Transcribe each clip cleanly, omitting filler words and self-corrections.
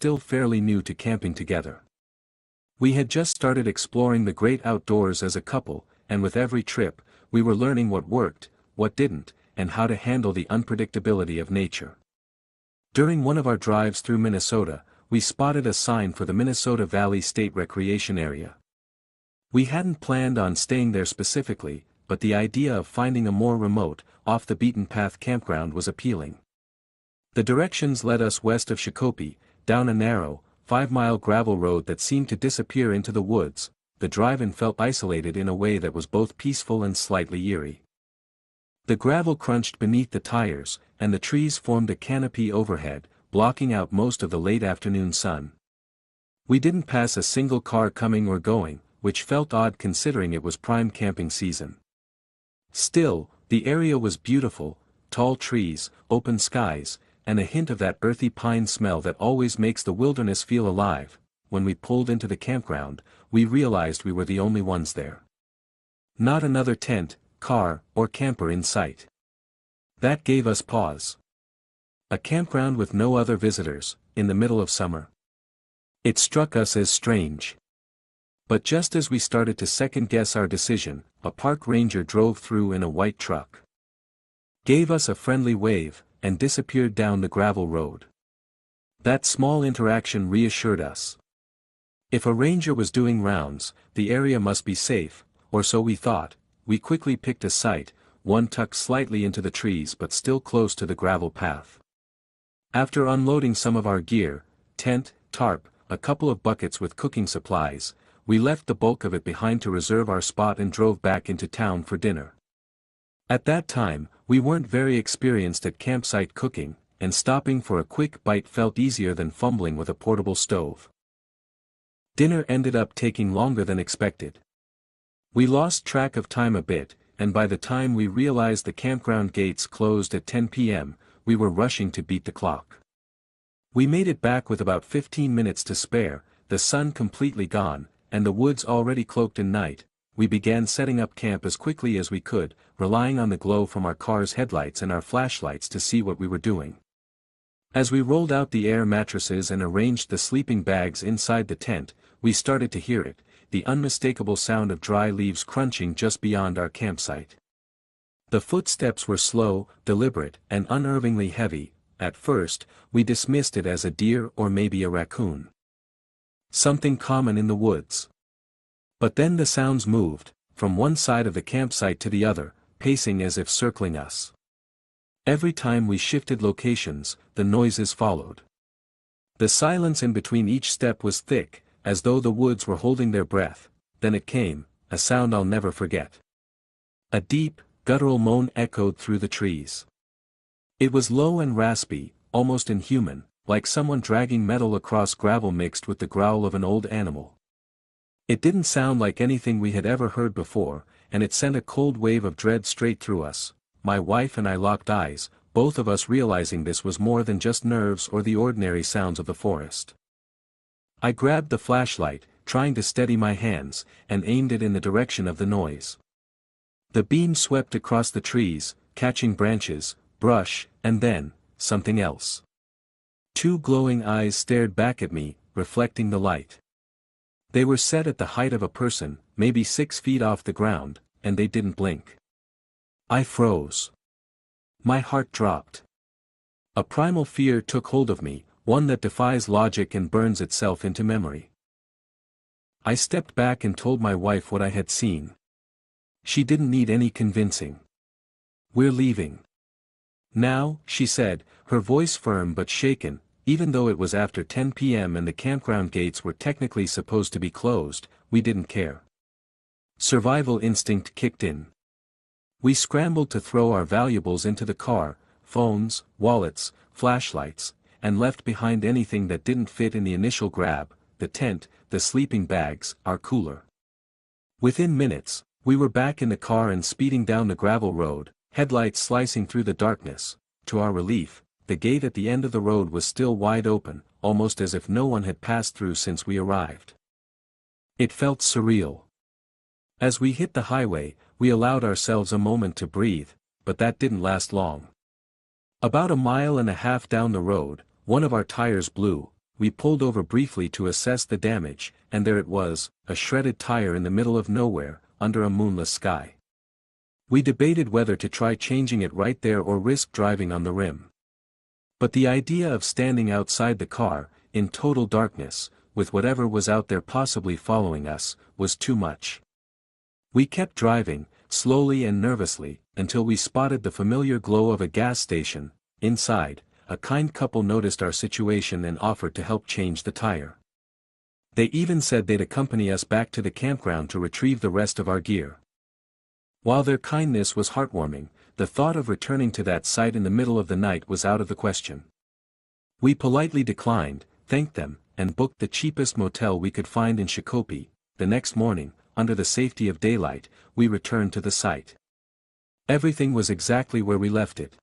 still fairly new to camping together. We had just started exploring the great outdoors as a couple, and with every trip, we were learning what worked, what didn't, and how to handle the unpredictability of nature. During one of our drives through Minnesota, we spotted a sign for the Minnesota Valley State Recreation Area. We hadn't planned on staying there specifically, but the idea of finding a more remote, off-the-beaten-path campground was appealing. The directions led us west of Shakopee, down a narrow, 5-mile gravel road that seemed to disappear into the woods. The drive-in felt isolated in a way that was both peaceful and slightly eerie. The gravel crunched beneath the tires, and the trees formed a canopy overhead, blocking out most of the late afternoon sun. We didn't pass a single car coming or going, which felt odd considering it was prime camping season. Still, the area was beautiful: tall trees, open skies, and a hint of that earthy pine smell that always makes the wilderness feel alive. When we pulled into the campground, we realized we were the only ones there. Not another tent, car, or camper in sight. That gave us pause. A campground with no other visitors, in the middle of summer. It struck us as strange. But just as we started to second-guess our decision, a park ranger drove through in a white truck. Gave us a friendly wave, and disappeared down the gravel road. That small interaction reassured us. If a ranger was doing rounds, the area must be safe, or so we thought. We quickly picked a site, one tucked slightly into the trees but still close to the gravel path. After unloading some of our gear, tent, tarp, a couple of buckets with cooking supplies, we left the bulk of it behind to reserve our spot and drove back into town for dinner. At that time, we weren't very experienced at campsite cooking, and stopping for a quick bite felt easier than fumbling with a portable stove. Dinner ended up taking longer than expected. We lost track of time a bit, and by the time we realized the campground gates closed at 10 p.m., we were rushing to beat the clock. We made it back with about 15 minutes to spare, the sun completely gone, and the woods already cloaked in night. We began setting up camp as quickly as we could, relying on the glow from our car's headlights and our flashlights to see what we were doing. As we rolled out the air mattresses and arranged the sleeping bags inside the tent, we started to hear it, the unmistakable sound of dry leaves crunching just beyond our campsite. The footsteps were slow, deliberate, and unnervingly heavy. At first, we dismissed it as a deer or maybe a raccoon. Something common in the woods. But then the sounds moved, from one side of the campsite to the other, pacing as if circling us. Every time we shifted locations, the noises followed. The silence in between each step was thick, as though the woods were holding their breath. Then it came, a sound I'll never forget. A deep, guttural moan echoed through the trees. It was low and raspy, almost inhuman, like someone dragging metal across gravel mixed with the growl of an old animal. It didn't sound like anything we had ever heard before, and it sent a cold wave of dread straight through us. My wife and I locked eyes, both of us realizing this was more than just nerves or the ordinary sounds of the forest. I grabbed the flashlight, trying to steady my hands, and aimed it in the direction of the noise. The beam swept across the trees, catching branches, brush, and then, something else. Two glowing eyes stared back at me, reflecting the light. They were set at the height of a person, maybe 6 feet off the ground, and they didn't blink. I froze. My heart dropped. A primal fear took hold of me, one that defies logic and burns itself into memory. I stepped back and told my wife what I had seen. She didn't need any convincing. "We're leaving now," she said, her voice firm but shaken. Even though it was after 10 p.m. and the campground gates were technically supposed to be closed, we didn't care. Survival instinct kicked in. We scrambled to throw our valuables into the car, phones, wallets, flashlights, and left behind anything that didn't fit in the initial grab: the tent, the sleeping bags, our cooler. Within minutes, we were back in the car and speeding down the gravel road, headlights slicing through the darkness. To our relief, the gate at the end of the road was still wide open, almost as if no one had passed through since we arrived. It felt surreal. As we hit the highway, we allowed ourselves a moment to breathe, but that didn't last long. About 1.5 miles down the road, one of our tires blew, we pulled over briefly to assess the damage, and there it was, a shredded tire in the middle of nowhere, under a moonless sky. We debated whether to try changing it right there or risk driving on the rim. But the idea of standing outside the car, in total darkness, with whatever was out there possibly following us, was too much. We kept driving, slowly and nervously, until we spotted the familiar glow of a gas station. Inside, a kind couple noticed our situation and offered to help change the tire. They even said they'd accompany us back to the campground to retrieve the rest of our gear. While their kindness was heartwarming, the thought of returning to that site in the middle of the night was out of the question. We politely declined, thanked them, and booked the cheapest motel we could find in Shakopee. The next morning, under the safety of daylight, we returned to the site. Everything was exactly where we left it.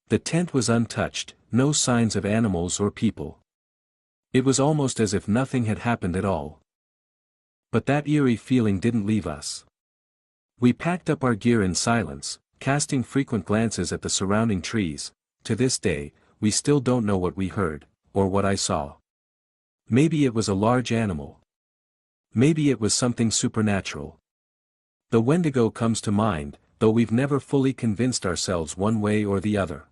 The tent was untouched, no signs of animals or people. It was almost as if nothing had happened at all. But that eerie feeling didn't leave us. We packed up our gear in silence, casting frequent glances at the surrounding trees. To this day, we still don't know what we heard, or what I saw. Maybe it was a large animal. Maybe it was something supernatural. The Wendigo comes to mind, though we've never fully convinced ourselves one way or the other.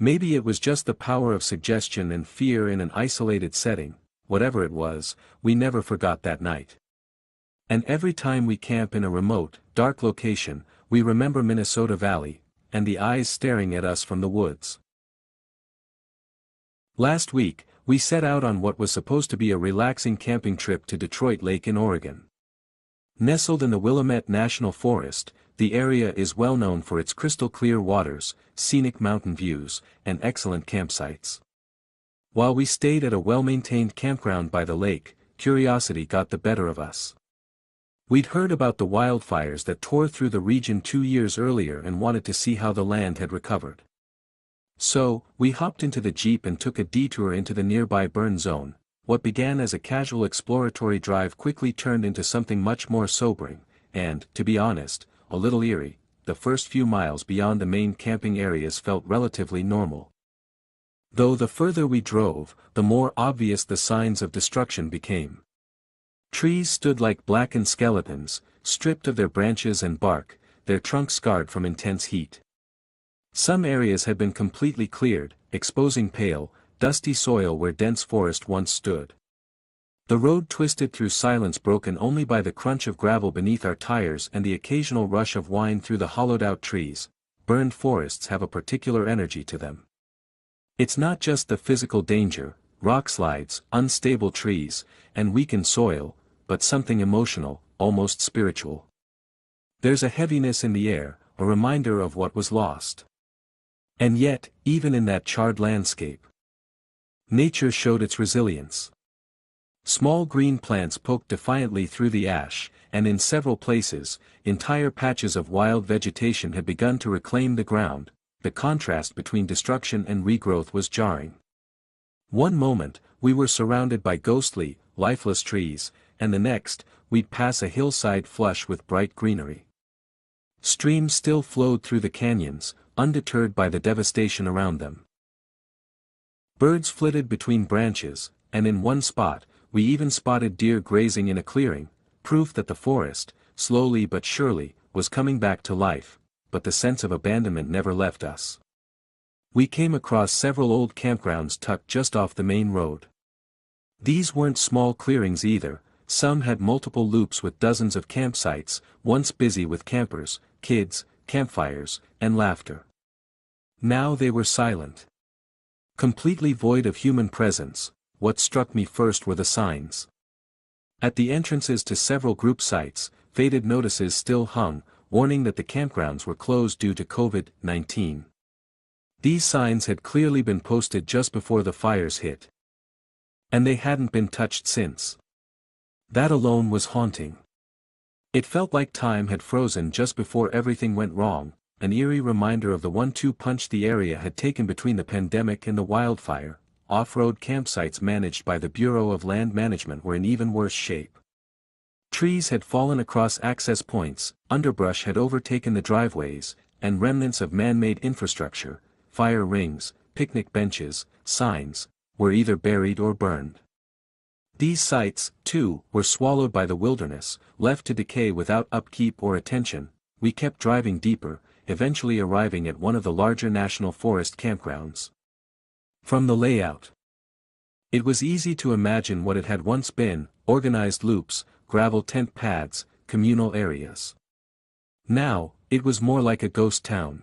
Maybe it was just the power of suggestion and fear in an isolated setting. Whatever it was, we never forgot that night. And every time we camp in a remote, dark location, we remember Minnesota Valley, and the eyes staring at us from the woods. Last week, we set out on what was supposed to be a relaxing camping trip to Detroit Lake in Oregon. Nestled in the Willamette National Forest, the area is well known for its crystal-clear waters, scenic mountain views, and excellent campsites. While we stayed at a well-maintained campground by the lake, curiosity got the better of us. We'd heard about the wildfires that tore through the region 2 years earlier and wanted to see how the land had recovered. So, we hopped into the Jeep and took a detour into the nearby burn zone. What began as a casual exploratory drive quickly turned into something much more sobering, and, to be honest, a little eerie. The first few miles beyond the main camping areas felt relatively normal. Though the further we drove, the more obvious the signs of destruction became. Trees stood like blackened skeletons, stripped of their branches and bark, their trunks scarred from intense heat. Some areas had been completely cleared, exposing pale, dusty soil where dense forest once stood. The road twisted through silence broken only by the crunch of gravel beneath our tires and the occasional rush of wind through the hollowed-out trees. Burned forests have a particular energy to them. It's not just the physical danger, rock slides, unstable trees, and weakened soil, but something emotional, almost spiritual. There's a heaviness in the air, a reminder of what was lost. And yet, even in that charred landscape, nature showed its resilience. Small green plants poked defiantly through the ash, and in several places, entire patches of wild vegetation had begun to reclaim the ground. The contrast between destruction and regrowth was jarring. One moment, we were surrounded by ghostly, lifeless trees, and the next, we'd pass a hillside flush with bright greenery. Streams still flowed through the canyons, undeterred by the devastation around them. Birds flitted between branches, and in one spot, we even spotted deer grazing in a clearing, proof that the forest, slowly but surely, was coming back to life, but the sense of abandonment never left us. We came across several old campgrounds tucked just off the main road. These weren't small clearings either. Some had multiple loops with dozens of campsites, once busy with campers, kids, campfires, and laughter. Now they were silent. Completely void of human presence. What struck me first were the signs. At the entrances to several group sites, faded notices still hung, warning that the campgrounds were closed due to COVID-19. These signs had clearly been posted just before the fires hit. And they hadn't been touched since. That alone was haunting. It felt like time had frozen just before everything went wrong, an eerie reminder of the 1-2 punch the area had taken between the pandemic and the wildfire. Off-road campsites managed by the Bureau of Land Management were in even worse shape. Trees had fallen across access points, underbrush had overtaken the driveways, and remnants of man-made infrastructure, fire rings, picnic benches, signs, were either buried or burned. These sites, too, were swallowed by the wilderness, left to decay without upkeep or attention. We kept driving deeper, eventually arriving at one of the larger national forest campgrounds. From the layout, it was easy to imagine what it had once been: organized loops, gravel tent pads, communal areas. Now, it was more like a ghost town.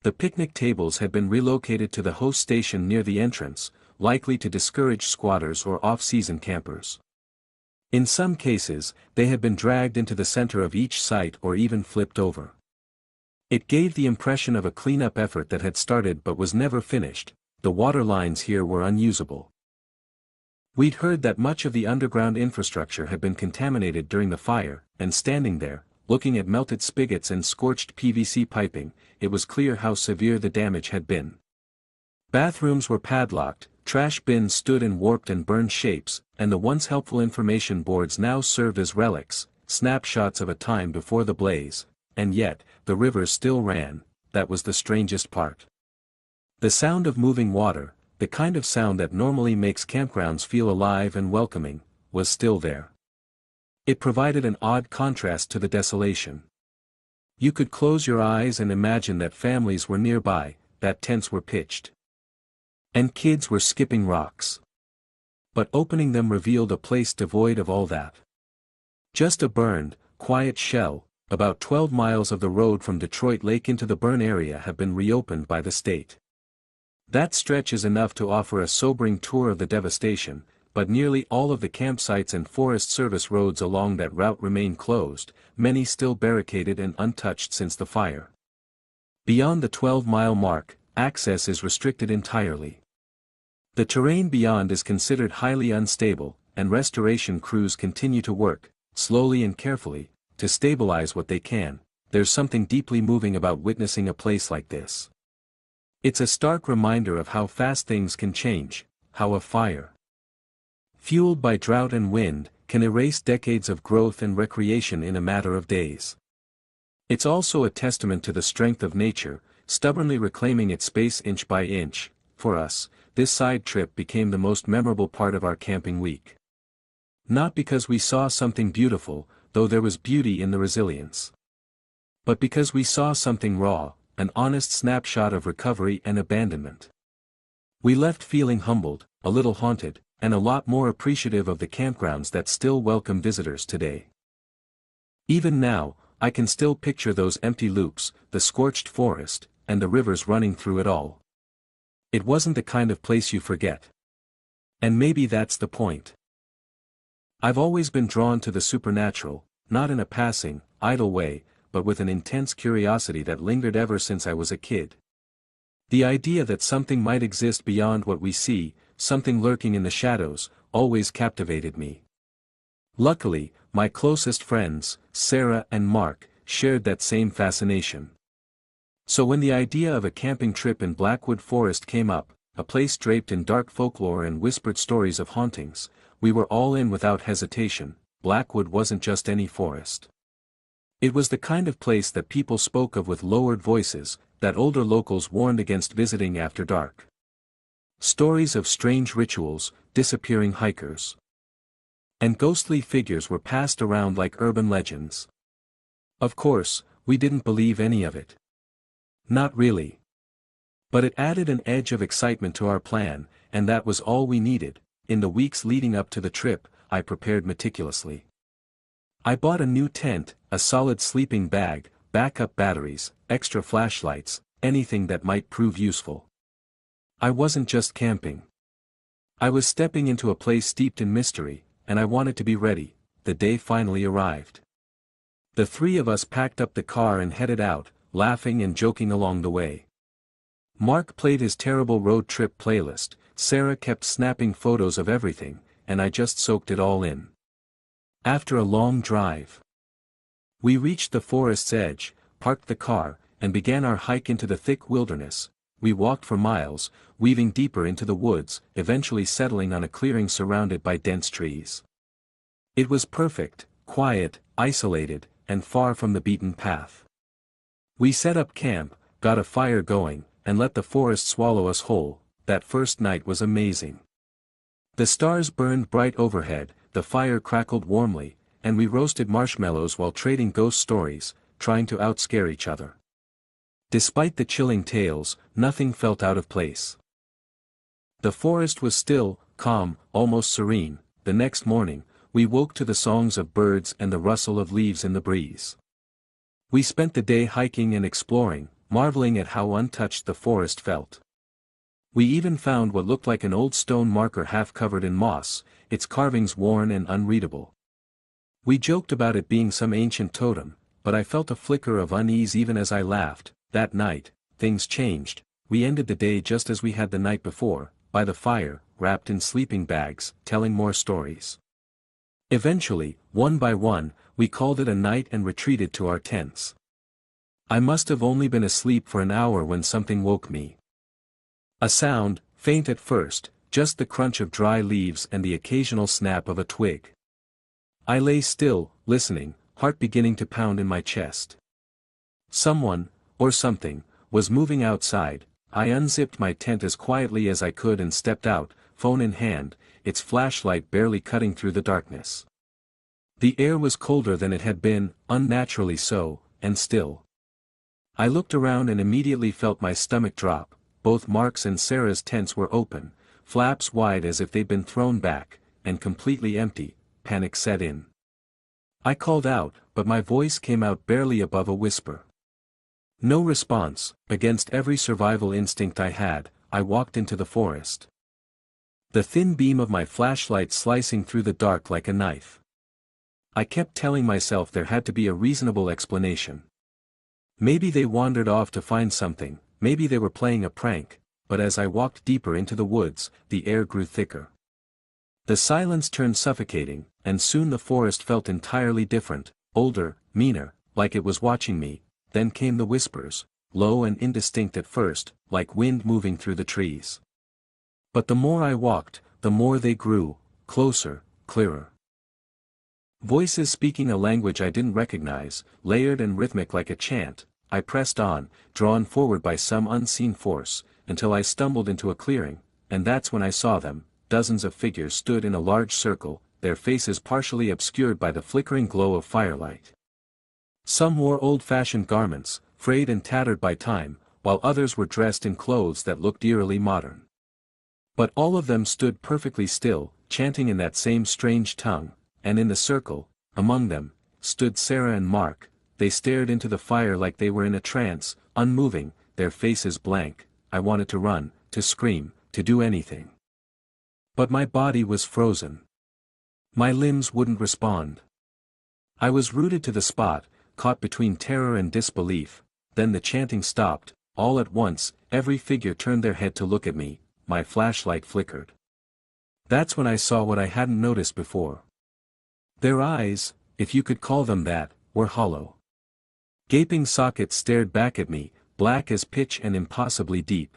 The picnic tables had been relocated to the host station near the entrance, likely to discourage squatters or off-season campers. In some cases, they had been dragged into the center of each site or even flipped over. It gave the impression of a cleanup effort that had started but was never finished. The water lines here were unusable. We'd heard that much of the underground infrastructure had been contaminated during the fire, and standing there, looking at melted spigots and scorched PVC piping, it was clear how severe the damage had been. Bathrooms were padlocked, trash bins stood in warped and burned shapes, and the once helpful information boards now served as relics, snapshots of a time before the blaze. And yet, the river still ran. That was the strangest part. The sound of moving water, the kind of sound that normally makes campgrounds feel alive and welcoming, was still there. It provided an odd contrast to the desolation. You could close your eyes and imagine that families were nearby, that tents were pitched, and kids were skipping rocks. But opening them revealed a place devoid of all that. Just a burned, quiet shell. About 12 miles of the road from Detroit Lake into the burn area have been reopened by the state. That stretch is enough to offer a sobering tour of the devastation, but nearly all of the campsites and Forest Service roads along that route remain closed, many still barricaded and untouched since the fire. Beyond the 12-mile mark, access is restricted entirely. The terrain beyond is considered highly unstable, and restoration crews continue to work, slowly and carefully, to stabilize what they can. There's something deeply moving about witnessing a place like this. It's a stark reminder of how fast things can change, how a fire, fueled by drought and wind, can erase decades of growth and recreation in a matter of days. It's also a testament to the strength of nature, stubbornly reclaiming its space inch by inch. For us, this side trip became the most memorable part of our camping week. Not because we saw something beautiful, though there was beauty in the resilience, but because we saw something raw, an honest snapshot of recovery and abandonment. We left feeling humbled, a little haunted, and a lot more appreciative of the campgrounds that still welcome visitors today. Even now, I can still picture those empty loops, the scorched forest, and the rivers running through it all. It wasn't the kind of place you forget. And maybe that's the point. I've always been drawn to the supernatural, not in a passing, idle way, but with an intense curiosity that lingered ever since I was a kid. The idea that something might exist beyond what we see, something lurking in the shadows, always captivated me. Luckily, my closest friends, Sarah and Mark, shared that same fascination. So when the idea of a camping trip in Blackwood Forest came up, a place draped in dark folklore and whispered stories of hauntings, we were all in without hesitation. Blackwood wasn't just any forest. It was the kind of place that people spoke of with lowered voices, that older locals warned against visiting after dark. Stories of strange rituals, disappearing hikers, and ghostly figures were passed around like urban legends. Of course, we didn't believe any of it. Not really. But it added an edge of excitement to our plan, and that was all we needed. In the weeks leading up to the trip, I prepared meticulously. I bought a new tent, a solid sleeping bag, backup batteries, extra flashlights, anything that might prove useful. I wasn't just camping. I was stepping into a place steeped in mystery, and I wanted to be ready. The day finally arrived. The three of us packed up the car and headed out, laughing and joking along the way. Mark played his terrible road trip playlist, Sarah kept snapping photos of everything, and I just soaked it all in. After a long drive, we reached the forest's edge, parked the car, and began our hike into the thick wilderness. We walked for miles, weaving deeper into the woods, eventually settling on a clearing surrounded by dense trees. It was perfect, quiet, isolated, and far from the beaten path. We set up camp, got a fire going, and let the forest swallow us whole. that first night was amazing. The stars burned bright overhead, the fire crackled warmly, and we roasted marshmallows while trading ghost stories, trying to outscare each other. Despite the chilling tales, nothing felt out of place. The forest was still, calm, almost serene. The next morning, we woke to the songs of birds and the rustle of leaves in the breeze. We spent the day hiking and exploring, marveling at how untouched the forest felt. We even found what looked like an old stone marker half covered in moss, its carvings worn and unreadable. We joked about it being some ancient totem, but I felt a flicker of unease even as I laughed. That night, things changed. We ended the day just as we had the night before, by the fire, wrapped in sleeping bags, telling more stories. Eventually, one by one, we called it a night and retreated to our tents. I must have only been asleep for an hour when something woke me. A sound, faint at first, just the crunch of dry leaves and the occasional snap of a twig. I lay still, listening, heart beginning to pound in my chest. Someone, or something, was moving outside. I unzipped my tent as quietly as I could and stepped out, phone in hand, its flashlight barely cutting through the darkness. The air was colder than it had been, unnaturally so, and still. I looked around and immediately felt my stomach drop. Both Mark's and Sarah's tents were open, flaps wide as if they'd been thrown back, and completely empty. Panic set in. I called out, but my voice came out barely above a whisper. No response. Against every survival instinct I had, I walked into the forest. The thin beam of my flashlight slicing through the dark like a knife. I kept telling myself there had to be a reasonable explanation. Maybe they wandered off to find something. Maybe they were playing a prank, but as I walked deeper into the woods, the air grew thicker. The silence turned suffocating, and soon the forest felt entirely different, older, meaner, like it was watching me. Then came the whispers, low and indistinct at first, like wind moving through the trees. But the more I walked, the more they grew, closer, clearer. Voices speaking a language I didn't recognize, layered and rhythmic like a chant. I pressed on, drawn forward by some unseen force, until I stumbled into a clearing, and that's when I saw them. Dozens of figures stood in a large circle, their faces partially obscured by the flickering glow of firelight. Some wore old-fashioned garments, frayed and tattered by time, while others were dressed in clothes that looked eerily modern. But all of them stood perfectly still, chanting in that same strange tongue, and in the circle, among them, stood Sarah and Mark. They stared into the fire like they were in a trance, unmoving, their faces blank. I wanted to run, to scream, to do anything. But my body was frozen. My limbs wouldn't respond. I was rooted to the spot, caught between terror and disbelief. Then the chanting stopped. All at once, every figure turned their head to look at me. My flashlight flickered. That's when I saw what I hadn't noticed before. Their eyes, if you could call them that, were hollow. Gaping sockets stared back at me, black as pitch and impossibly deep.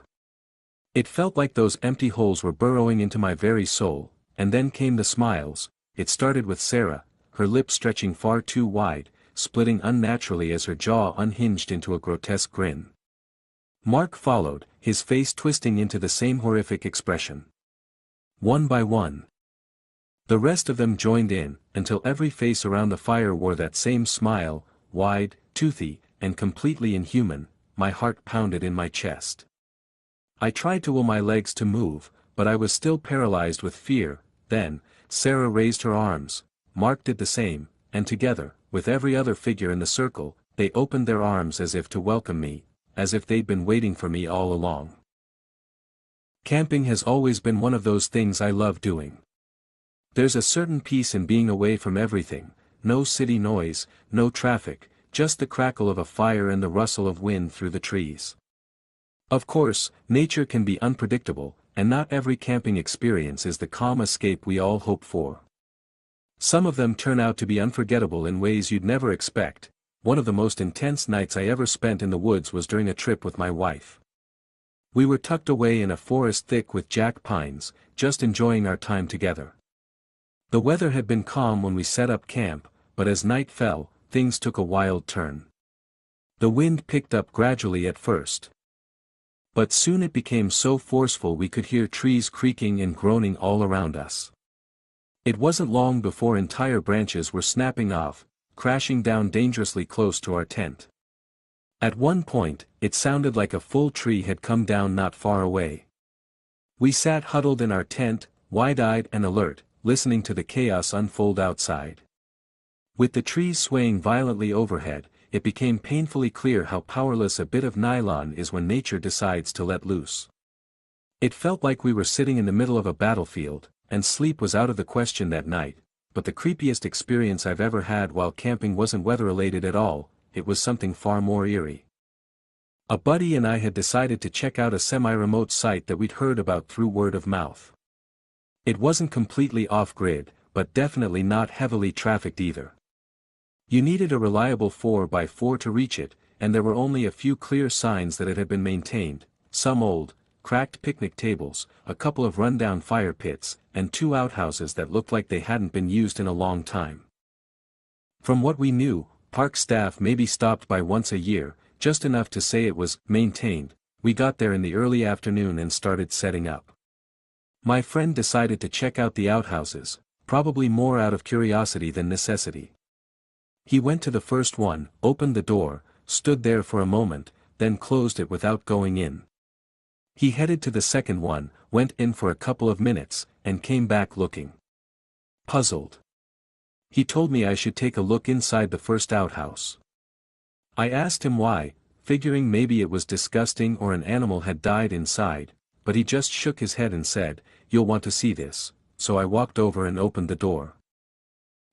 It felt like those empty holes were burrowing into my very soul. And then came the smiles. It started with Sarah, her lips stretching far too wide, splitting unnaturally as her jaw unhinged into a grotesque grin. Mark followed, his face twisting into the same horrific expression. One by one, the rest of them joined in, until every face around the fire wore that same smile, wide, toothy, and completely inhuman. My heart pounded in my chest. I tried to will my legs to move, but I was still paralyzed with fear. Then, Sarah raised her arms, Mark did the same, and together, with every other figure in the circle, they opened their arms as if to welcome me, as if they'd been waiting for me all along. Camping has always been one of those things I love doing. There's a certain peace in being away from everything, no city noise, no traffic, just the crackle of a fire and the rustle of wind through the trees. Of course, nature can be unpredictable, and not every camping experience is the calm escape we all hope for. Some of them turn out to be unforgettable in ways you'd never expect. One of the most intense nights I ever spent in the woods was during a trip with my wife. We were tucked away in a forest thick with jack pines, just enjoying our time together. The weather had been calm when we set up camp, but as night fell, things took a wild turn. The wind picked up gradually at first. But soon it became so forceful we could hear trees creaking and groaning all around us. It wasn't long before entire branches were snapping off, crashing down dangerously close to our tent. At one point, it sounded like a full tree had come down not far away. We sat huddled in our tent, wide-eyed and alert, listening to the chaos unfold outside. With the trees swaying violently overhead, it became painfully clear how powerless a bit of nylon is when nature decides to let loose. It felt like we were sitting in the middle of a battlefield, and sleep was out of the question that night, but the creepiest experience I've ever had while camping wasn't weather-related at all, it was something far more eerie. A buddy and I had decided to check out a semi-remote site that we'd heard about through word of mouth. It wasn't completely off-grid, but definitely not heavily trafficked either. You needed a reliable 4x4 to reach it, and there were only a few clear signs that it had been maintained, some old, cracked picnic tables, a couple of rundown fire pits, and 2 outhouses that looked like they hadn't been used in a long time. From what we knew, park staff maybe stopped by once a year, just enough to say it was maintained. We got there in the early afternoon and started setting up. My friend decided to check out the outhouses, probably more out of curiosity than necessity. He went to the first one, opened the door, stood there for a moment, then closed it without going in. He headed to the second one, went in for a couple of minutes, and came back looking puzzled. He told me I should take a look inside the first outhouse. I asked him why, figuring maybe it was disgusting or an animal had died inside, but he just shook his head and said, "You'll want to see this," so I walked over and opened the door,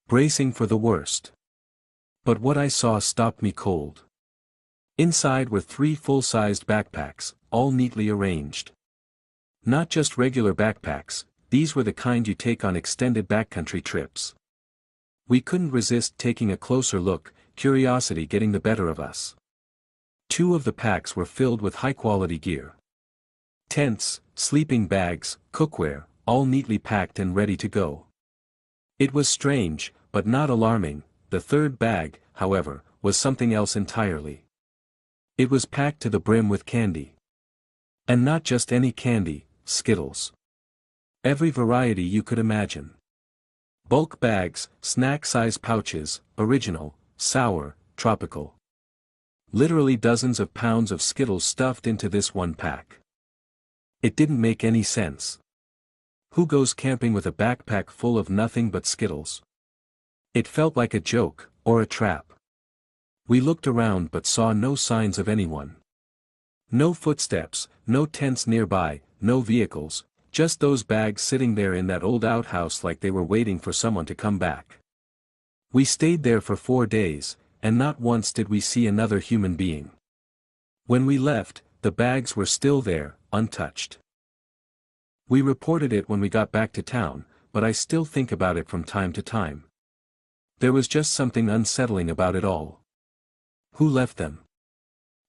bracing for the worst. But what I saw stopped me cold. Inside were 3 full-sized backpacks, all neatly arranged. Not just regular backpacks, these were the kind you take on extended backcountry trips. We couldn't resist taking a closer look, curiosity getting the better of us. 2 of the packs were filled with high-quality gear. Tents, sleeping bags, cookware, all neatly packed and ready to go. It was strange, but not alarming. The third bag, however, was something else entirely. It was packed to the brim with candy. And not just any candy, Skittles. Every variety you could imagine. Bulk bags, snack-size pouches, original, sour, tropical. Literally dozens of pounds of Skittles stuffed into this one pack. It didn't make any sense. Who goes camping with a backpack full of nothing but Skittles? It felt like a joke, or a trap. We looked around but saw no signs of anyone. No footsteps, no tents nearby, no vehicles, just those bags sitting there in that old outhouse like they were waiting for someone to come back. We stayed there for 4 days, and not once did we see another human being. When we left, the bags were still there, untouched. We reported it when we got back to town, but I still think about it from time to time. There was just something unsettling about it all. Who left them?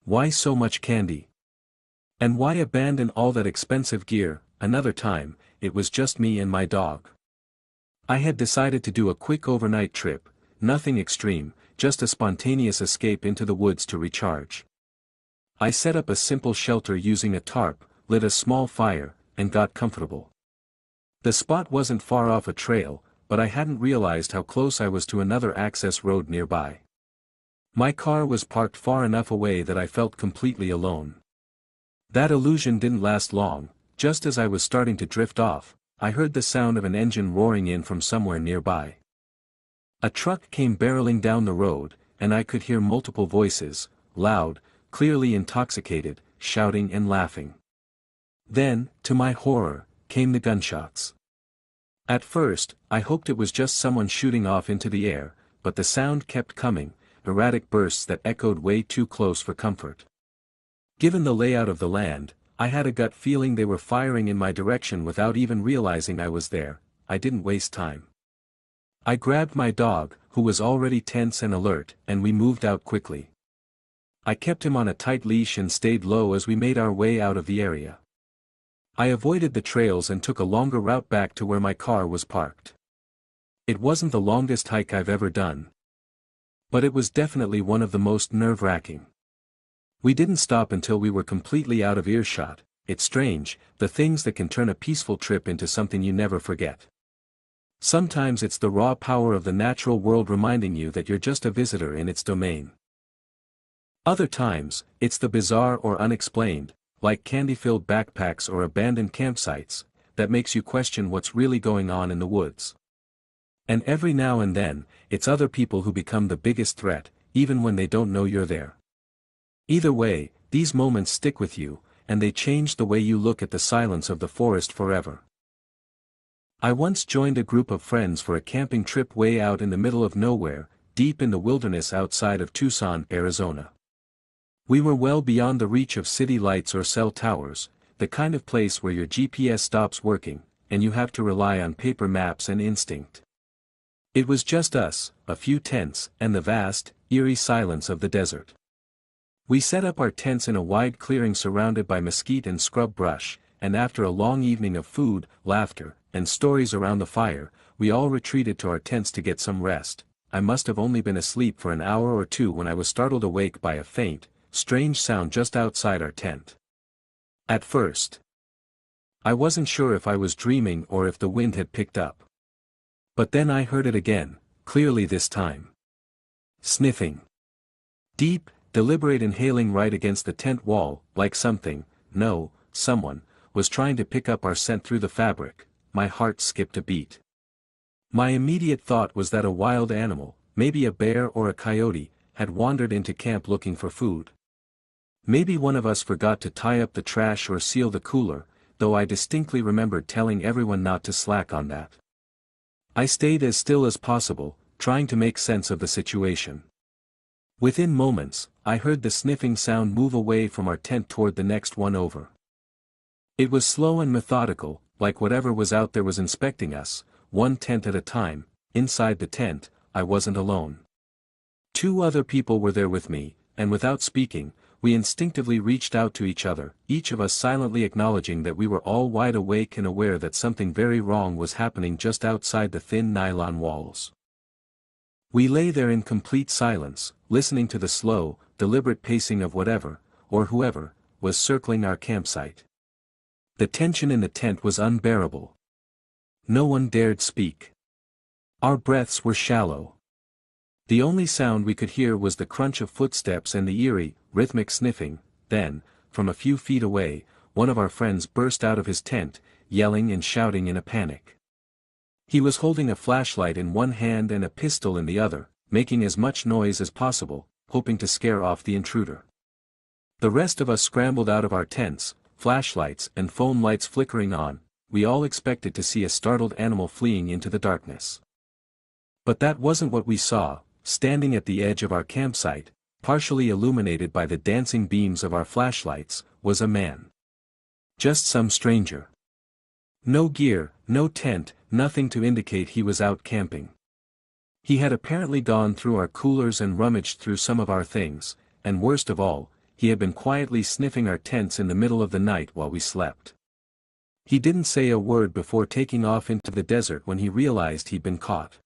Why so much candy? And why abandon all that expensive gear? Another time, it was just me and my dog. I had decided to do a quick overnight trip, nothing extreme, just a spontaneous escape into the woods to recharge. I set up a simple shelter using a tarp, lit a small fire, and got comfortable. The spot wasn't far off a trail, but I hadn't realized how close I was to another access road nearby. My car was parked far enough away that I felt completely alone. That illusion didn't last long. Just as I was starting to drift off, I heard the sound of an engine roaring in from somewhere nearby. A truck came barreling down the road, and I could hear multiple voices, loud, clearly intoxicated, shouting and laughing. Then, to my horror, came the gunshots. At first, I hoped it was just someone shooting off into the air, but the sound kept coming, erratic bursts that echoed way too close for comfort. Given the layout of the land, I had a gut feeling they were firing in my direction without even realizing I was there. I didn't waste time. I grabbed my dog, who was already tense and alert, and we moved out quickly. I kept him on a tight leash and stayed low as we made our way out of the area. I avoided the trails and took a longer route back to where my car was parked. It wasn't the longest hike I've ever done, but it was definitely one of the most nerve-wracking. We didn't stop until we were completely out of earshot. It's strange, the things that can turn a peaceful trip into something you never forget. Sometimes it's the raw power of the natural world reminding you that you're just a visitor in its domain. Other times, it's the bizarre or unexplained, like candy-filled backpacks or abandoned campsites, that makes you question what's really going on in the woods. And every now and then, it's other people who become the biggest threat, even when they don't know you're there. Either way, these moments stick with you, and they change the way you look at the silence of the forest forever. I once joined a group of friends for a camping trip way out in the middle of nowhere, deep in the wilderness outside of Tucson, Arizona. We were well beyond the reach of city lights or cell towers, the kind of place where your GPS stops working, and you have to rely on paper maps and instinct. It was just us, a few tents, and the vast, eerie silence of the desert. We set up our tents in a wide clearing surrounded by mesquite and scrub brush, and after a long evening of food, laughter, and stories around the fire, we all retreated to our tents to get some rest. I must have only been asleep for an hour or two when I was startled awake by a faint, strange sound just outside our tent. At first, I wasn't sure if I was dreaming or if the wind had picked up. But then I heard it again, clearly this time. Sniffing. Deep, deliberate inhaling right against the tent wall, like someone, was trying to pick up our scent through the fabric. My heart skipped a beat. My immediate thought was that a wild animal, maybe a bear or a coyote, had wandered into camp looking for food. Maybe one of us forgot to tie up the trash or seal the cooler, though I distinctly remembered telling everyone not to slack on that. I stayed as still as possible, trying to make sense of the situation. Within moments, I heard the sniffing sound move away from our tent toward the next one over. It was slow and methodical, like whatever was out there was inspecting us, one tent at a time. Inside the tent, I wasn't alone. Two other people were there with me, and without speaking, we instinctively reached out to each other, each of us silently acknowledging that we were all wide awake and aware that something very wrong was happening just outside the thin nylon walls. We lay there in complete silence, listening to the slow, deliberate pacing of whatever, or whoever, was circling our campsite. The tension in the tent was unbearable. No one dared speak. Our breaths were shallow. The only sound we could hear was the crunch of footsteps and the eerie, rhythmic sniffing. Then, from a few feet away, one of our friends burst out of his tent, yelling and shouting in a panic. He was holding a flashlight in one hand and a pistol in the other, making as much noise as possible, hoping to scare off the intruder. The rest of us scrambled out of our tents, flashlights and phone lights flickering on. We all expected to see a startled animal fleeing into the darkness. But that wasn't what we saw. Standing at the edge of our campsite, partially illuminated by the dancing beams of our flashlights, was a man. Just some stranger. No gear, no tent, nothing to indicate he was out camping. He had apparently gone through our coolers and rummaged through some of our things, and worst of all, he had been quietly sniffing our tents in the middle of the night while we slept. He didn't say a word before taking off into the desert when he realized he'd been caught.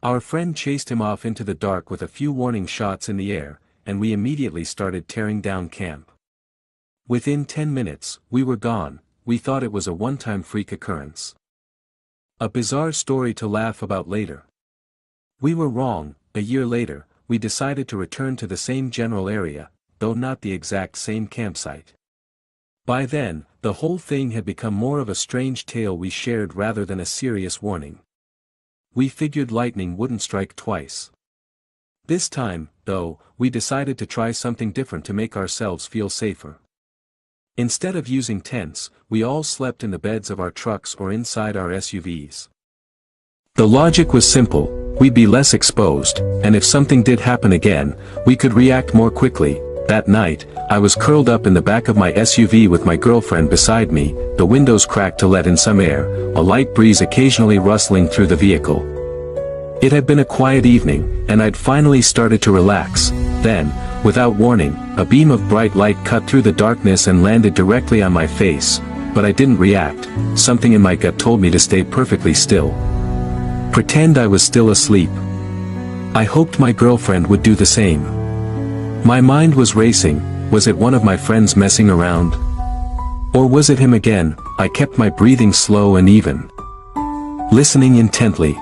Our friend chased him off into the dark with a few warning shots in the air, and we immediately started tearing down camp. Within 10 minutes, we were gone. We thought it was a one-time freak occurrence. A bizarre story to laugh about later. We were wrong. A year later, we decided to return to the same general area, though not the exact same campsite. By then, the whole thing had become more of a strange tale we shared rather than a serious warning. We figured lightning wouldn't strike twice. This time, though, we decided to try something different to make ourselves feel safer. Instead of using tents, we all slept in the beds of our trucks or inside our SUVs. The logic was simple: we'd be less exposed, and if something did happen again, we could react more quickly. That night, I was curled up in the back of my SUV with my girlfriend beside me, the windows cracked to let in some air, a light breeze occasionally rustling through the vehicle. It had been a quiet evening, and I'd finally started to relax. Then, without warning, a beam of bright light cut through the darkness and landed directly on my face, but I didn't react. Something in my gut told me to stay perfectly still. Pretend I was still asleep. I hoped my girlfriend would do the same. My mind was racing, Was it one of my friends messing around? Or was it him again? I kept my breathing slow and even, listening intently.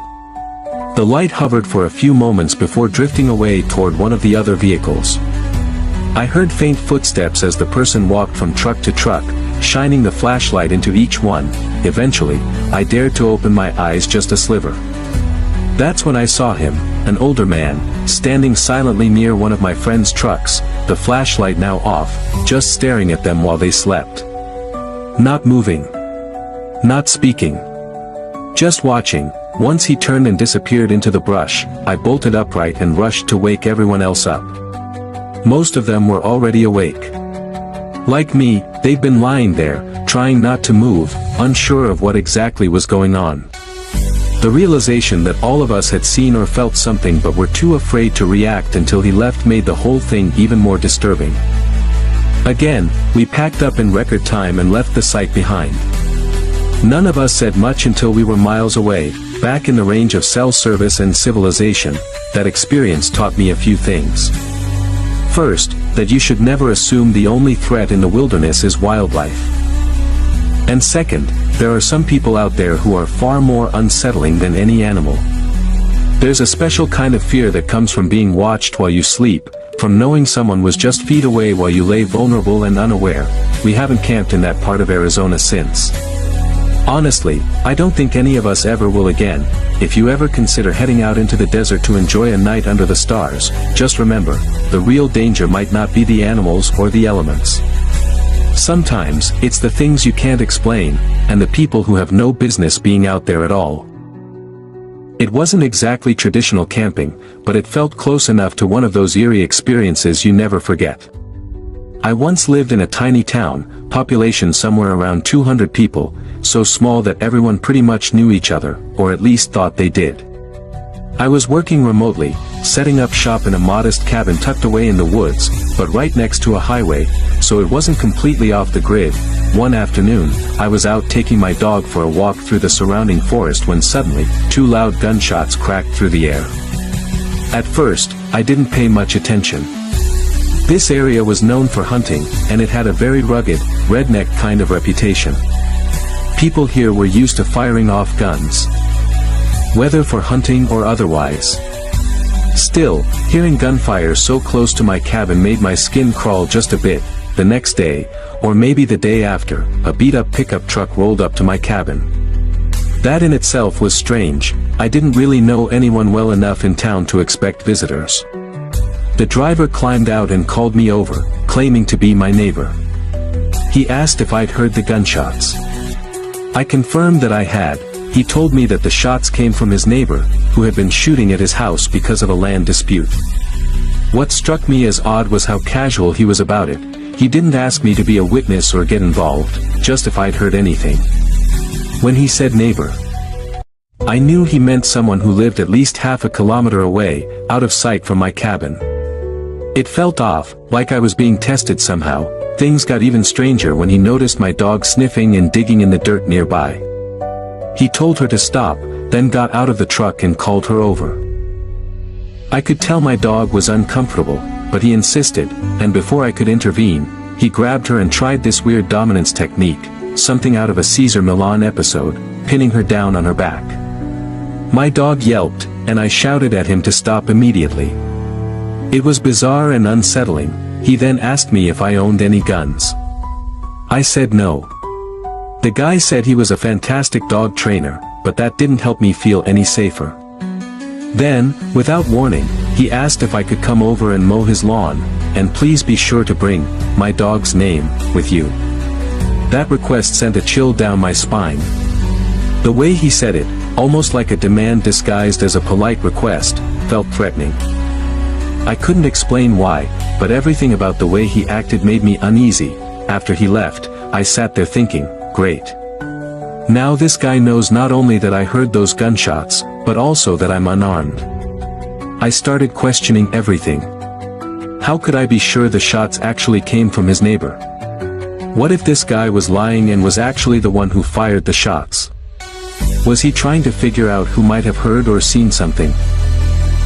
The light hovered for a few moments before drifting away toward one of the other vehicles. I heard faint footsteps as the person walked from truck to truck, shining the flashlight into each one. Eventually, I dared to open my eyes just a sliver. That's when I saw him, an older man, standing silently near one of my friend's trucks, the flashlight now off, just staring at them while they slept. Not moving. Not speaking. Just watching. Once he turned and disappeared into the brush, I bolted upright and rushed to wake everyone else up. Most of them were already awake. Like me, they'd been lying there, trying not to move, unsure of what exactly was going on. The realization that all of us had seen or felt something but were too afraid to react until he left made the whole thing even more disturbing. Again, we packed up in record time and left the site behind. None of us said much until we were miles away, back in the range of cell service and civilization. That experience taught me a few things. First, that you should never assume the only threat in the wilderness is wildlife. And second, there are some people out there who are far more unsettling than any animal. There's a special kind of fear that comes from being watched while you sleep, from knowing someone was just feet away while you lay vulnerable and unaware. We haven't camped in that part of Arizona since. Honestly, I don't think any of us ever will again. If you ever consider heading out into the desert to enjoy a night under the stars, just remember, the real danger might not be the animals or the elements. Sometimes, it's the things you can't explain, and the people who have no business being out there at all. It wasn't exactly traditional camping, but it felt close enough to one of those eerie experiences you never forget. I once lived in a tiny town, population somewhere around 200 people, so small that everyone pretty much knew each other, or at least thought they did. I was working remotely, setting up shop in a modest cabin tucked away in the woods, but right next to a highway, so it wasn't completely off the grid. One afternoon, I was out taking my dog for a walk through the surrounding forest when suddenly, 2 loud gunshots cracked through the air. At first, I didn't pay much attention. This area was known for hunting, and it had a very rugged, redneck kind of reputation. People here were used to firing off guns, whether for hunting or otherwise. Still, hearing gunfire so close to my cabin made my skin crawl just a bit. The next day, or maybe the day after, a beat-up pickup truck rolled up to my cabin. That in itself was strange. I didn't really know anyone well enough in town to expect visitors. The driver climbed out and called me over, claiming to be my neighbor. He asked if I'd heard the gunshots. I confirmed that I had. He told me that the shots came from his neighbor, who had been shooting at his house because of a land dispute. What struck me as odd was how casual he was about it. He didn't ask me to be a witness or get involved, just if I'd heard anything. When he said neighbor, I knew he meant someone who lived at least half a kilometer away, out of sight from my cabin. It felt off, like I was being tested somehow. Things got even stranger when he noticed my dog sniffing and digging in the dirt nearby. He told her to stop, then got out of the truck and called her over. I could tell my dog was uncomfortable, but he insisted, and before I could intervene, he grabbed her and tried this weird dominance technique, something out of a Caesar Milan episode, pinning her down on her back. My dog yelped, and I shouted at him to stop immediately. It was bizarre and unsettling. He then asked me if I owned any guns. I said no. The guy said he was a fantastic dog trainer, but that didn't help me feel any safer. Then, without warning, he asked if I could come over and mow his lawn, and please be sure to bring my dog's name with you. That request sent a chill down my spine. The way he said it, almost like a demand disguised as a polite request, felt threatening. I couldn't explain why, but everything about the way he acted made me uneasy. After he left, I sat there thinking, great. Now this guy knows not only that I heard those gunshots, but also that I'm unarmed. I started questioning everything. How could I be sure the shots actually came from his neighbor? What if this guy was lying and was actually the one who fired the shots? Was he trying to figure out who might have heard or seen something?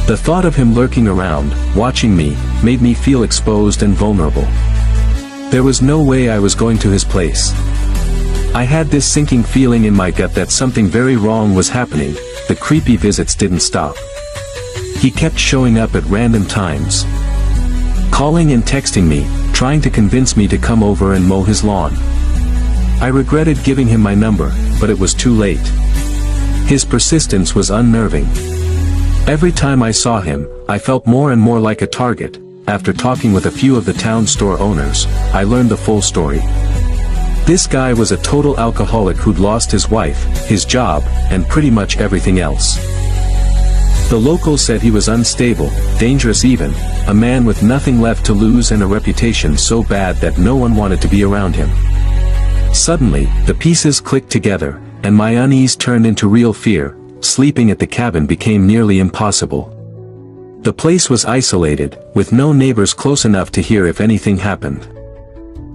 The thought of him lurking around, watching me, made me feel exposed and vulnerable. There was no way I was going to his place. I had this sinking feeling in my gut that something very wrong was happening. The creepy visits didn't stop. He kept showing up at random times, calling and texting me, trying to convince me to come over and mow his lawn. I regretted giving him my number, but it was too late. His persistence was unnerving. Every time I saw him, I felt more and more like a target. After talking with a few of the town store owners, I learned the full story. This guy was a total alcoholic who'd lost his wife, his job, and pretty much everything else. The locals said he was unstable, dangerous even, a man with nothing left to lose and a reputation so bad that no one wanted to be around him. Suddenly, the pieces clicked together, and my unease turned into real fear. Sleeping at the cabin became nearly impossible. The place was isolated, with no neighbors close enough to hear if anything happened.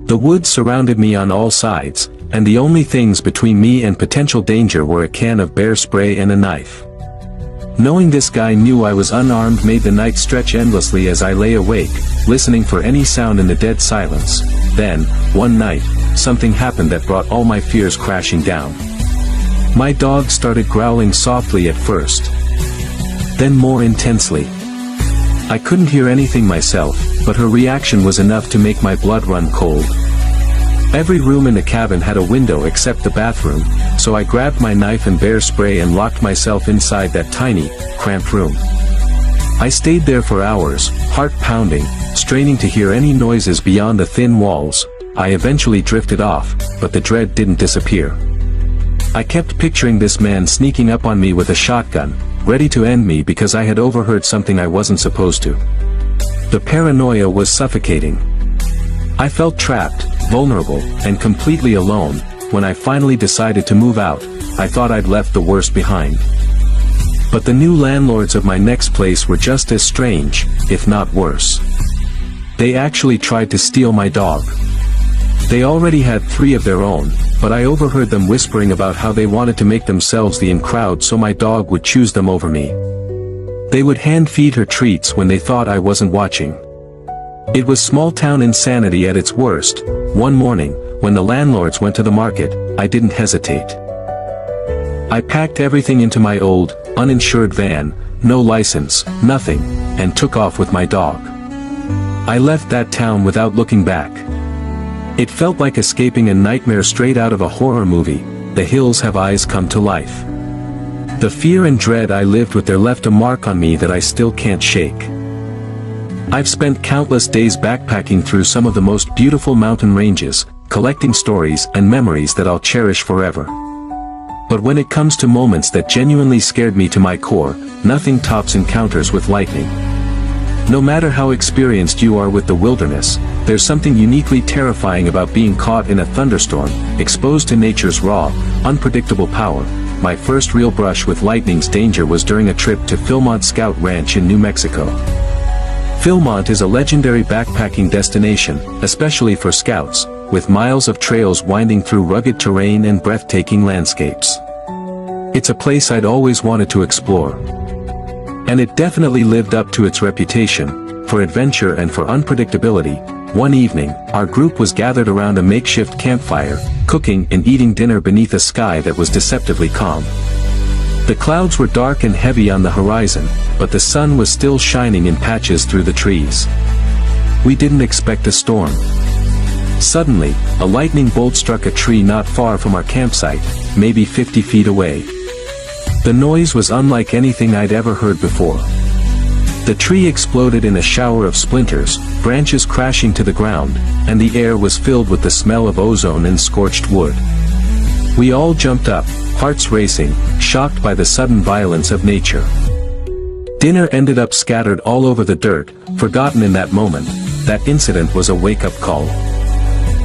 The woods surrounded me on all sides, and the only things between me and potential danger were a can of bear spray and a knife. Knowing this guy knew I was unarmed made the night stretch endlessly as I lay awake, listening for any sound in the dead silence. Then, one night, something happened that brought all my fears crashing down. My dog started growling softly at first, then more intensely. I couldn't hear anything myself, but her reaction was enough to make my blood run cold. Every room in the cabin had a window except the bathroom, so I grabbed my knife and bear spray and locked myself inside that tiny, cramped room. I stayed there for hours, heart pounding, straining to hear any noises beyond the thin walls. I eventually drifted off, but the dread didn't disappear. I kept picturing this man sneaking up on me with a shotgun, ready to end me because I had overheard something I wasn't supposed to. The paranoia was suffocating. I felt trapped, vulnerable, and completely alone. When I finally decided to move out, I thought I'd left the worst behind. But the new landlords of my next place were just as strange, if not worse. They actually tried to steal my dog. They already had 3 of their own, but I overheard them whispering about how they wanted to make themselves the in crowd so my dog would choose them over me. They would hand feed her treats when they thought I wasn't watching. It was small-town insanity at its worst. One morning, when the landlords went to the market, I didn't hesitate. I packed everything into my old, uninsured van, no license, nothing, and took off with my dog. I left that town without looking back. It felt like escaping a nightmare straight out of a horror movie. The hills have eyes come to life. The fear and dread I lived with there left a mark on me that I still can't shake. I've spent countless days backpacking through some of the most beautiful mountain ranges, collecting stories and memories that I'll cherish forever. But when it comes to moments that genuinely scared me to my core, nothing tops encounters with lightning. No matter how experienced you are with the wilderness, there's something uniquely terrifying about being caught in a thunderstorm, exposed to nature's raw, unpredictable power. My first real brush with lightning's danger was during a trip to Philmont Scout Ranch in New Mexico. Philmont is a legendary backpacking destination, especially for scouts, with miles of trails winding through rugged terrain and breathtaking landscapes. It's a place I'd always wanted to explore. And it definitely lived up to its reputation, for adventure and for unpredictability. One evening, our group was gathered around a makeshift campfire, cooking and eating dinner beneath a sky that was deceptively calm. The clouds were dark and heavy on the horizon, but the sun was still shining in patches through the trees. We didn't expect a storm. Suddenly, a lightning bolt struck a tree not far from our campsite, maybe 50 feet away. The noise was unlike anything I'd ever heard before. The tree exploded in a shower of splinters, branches crashing to the ground, and the air was filled with the smell of ozone and scorched wood. We all jumped up, hearts racing, shocked by the sudden violence of nature. Dinner ended up scattered all over the dirt, forgotten in that moment. That incident was a wake-up call.